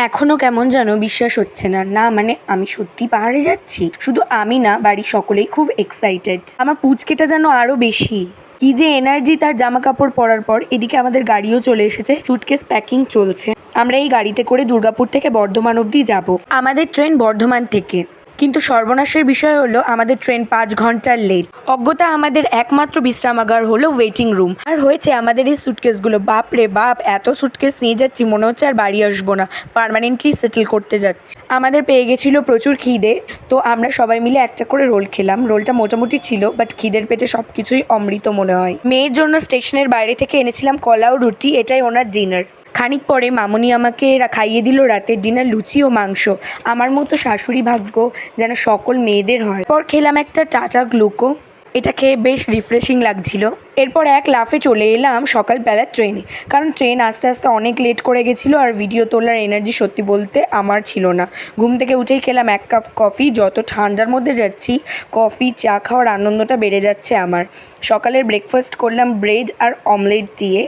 এখনো কেমন যেন বিশ্বাস হচ্ছে না। না মানে আমি সত্যি পাহাড়ে যাচ্ছি। শুধু আমি না, বাড়ির সকলেই খুব এক্সাইটেড। আমার পুচকেটা যেন আরো বেশি। কি যে এনার্জি তার জামা কাপড় পরার পর। এদিকে আমাদের গাড়িও চলে এসেছে, সুটকেস প্যাকিং চলছে। আমরা এই গাড়িতে করে দুর্গাপুর থেকে বর্ধমান অবধি যাব। আমাদের ট্রেন বর্ধমান থেকে, কিন্তু সর্বনাশের বিষয় হলো আমাদের ট্রেন ৫ ঘন্টার লেট। অজ্ঞতা আমাদের একমাত্র বিশ্রামাগার হলো ওয়েটিং রুম। আর হয়েছে আমাদের এই সুটকেসগুলো, বাপ রে বাপ, এত সুটকেস নিয়ে যাচ্ছি মনে হচ্ছে আর বাড়ি আসবো না, পার্মানেন্টলি সেটেল করতে যাচ্ছি। আমাদের পেয়ে গেছিলো প্রচুর খিদে, তো আমরা সবাই মিলে একটা করে রোল খেলাম। রোলটা মোটামুটি ছিল, বাট খিদের পেটে সব কিছুই অমৃত মনে হয়। মেয়ের জন্য স্টেশনের বাইরে থেকে এনেছিলাম কলা ও রুটি, এটাই ওনার ডিনার। খানিক পরে মামুনি আমাকে খাইয়ে দিল রাতের ডিনার, লুচি ও মাংস। আমার মতো শাশুড়ি ভাগ্য যেন সকল মেয়েদের হয়। পর খেলাম একটা টাটা গ্লুকো, এটা খেয়ে বেশ রিফ্রেশিং লাগছিল। এরপর এক লাফে চলে এলাম সকালবেলার ট্রেনে, কারণ ট্রেন আস্তে আস্তে অনেক লেট করে গেছিলো আর ভিডিও তোলার এনার্জি সত্যি বলতে আমার ছিল না। ঘুম থেকে উঠেই খেলাম 1 কাপ কফি। যত ঠান্ডার মধ্যে যাচ্ছি, কফি চা খাওয়ার আনন্দটা বেড়ে যাচ্ছে আমার। সকালের ব্রেকফাস্ট করলাম ব্রেড আর অমলেট দিয়ে,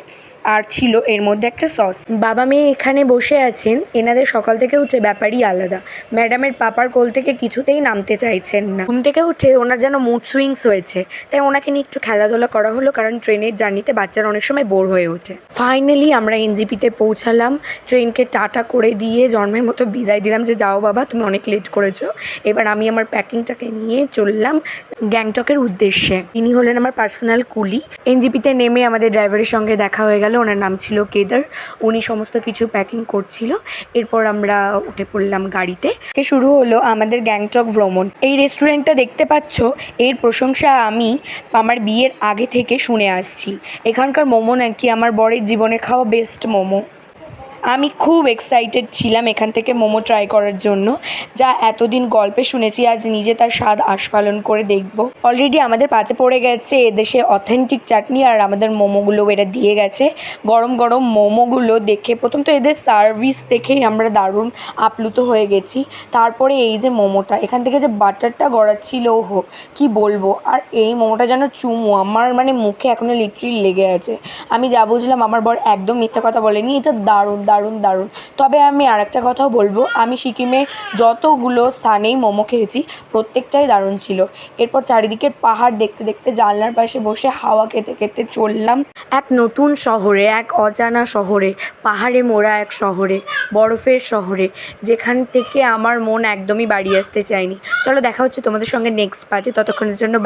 আর ছিল এর মধ্যে একটা সস। বাবা মেয়ে এখানে বসে আছেন, এনাদের সকাল থেকে উঠে ব্যাপারই আলাদা। ম্যাডামের পাপার কোল থেকে কিছুতেই নামতে চাইছেন না। ঘুম থেকে উঠে ওনার যেন মুড সুইংস হয়েছে, তাই ওনাকে নিয়ে একটু খেলাধুলা করা হলো, কারণ ট্রেনের জার্নিতে বাচ্চারা অনেক সময় বোর হয়ে ওঠে। ফাইনালি আমরা এনজিপিতে পৌঁছালাম। ট্রেনকে টাটা করে দিয়ে জন্মের মতো বিদায় দিলাম যে যাও বাবা, তুমি অনেক লেট করেছো। এবার আমি আমার প্যাকিংটাকে নিয়ে চললাম গ্যাংটকের উদ্দেশ্যে। ইনি হলেন আমার পার্সোনাল কুলি। এনজিপিতে নেমে আমাদের ড্রাইভারের সঙ্গে দেখা হয়ে গেল, ওনার নাম ছিল কেদার। উনি সমস্ত কিছু প্যাকিং করছিল। এরপর আমরা উঠে পড়লাম গাড়িতে। শুরু হলো আমাদের গ্যাংটক ভ্রমণ। এই রেস্টুরেন্টটা দেখতে পাচ্ছ, এর প্রশংসা আমি আমার বিয়ের আগে থেকে শুনে আসছি। এখানকার মোমো নাকি আমার বরের জীবনে খাওয়া বেস্ট মোমো। আমি খুব এক্সাইটেড ছিলাম এখান থেকে মোমো ট্রাই করার জন্য। যা এতদিন গল্পে শুনেছি, আজ নিজে তার স্বাদ আস্বাদন করে দেখব। অলরেডি আমাদের পাতে পড়ে গেছে এদেশে অথেন্টিক চাটনি, আর আমাদের মোমোগুলো এরা দিয়ে গেছে। গরম গরম মোমোগুলো দেখে, প্রথম তো এদের সার্ভিস দেখেই আমরা দারুণ আপ্লুত হয়ে গেছি। তারপরে এই যে মোমোটা, এখান থেকে যে বাটারটা গড়াচ্ছিল, ওহো কি বলবো। আর এই মোমোটা যেন চুমু, আমার মানে মুখে এখনও লিটারেলি লেগে আছে। আমি যা বুঝলাম আমার বর একদম মিথ্যা কথা বলেনি, এটা দারুণ দারুণ দারুণ। তবে আমি আরেকটা কথাও বলবো, আমি সিকিমে যতগুলো স্থানেই মোমো খেয়েছি প্রত্যেকটাই দারুণ ছিল। এরপর চারিদিকের পাহাড় দেখতে দেখতে জানলার পাশে বসে হাওয়া খেতে খেতে চললাম এক নতুন শহরে, এক অজানা শহরে, পাহাড়ে মোড়া এক শহরে, বরফের শহরে, যেখান থেকে আমার মন একদমই বাড়ি আসতে চায়নি। চলো দেখা হচ্ছে তোমাদের সঙ্গে নেক্সট পার্টে। ততক্ষণের জন্য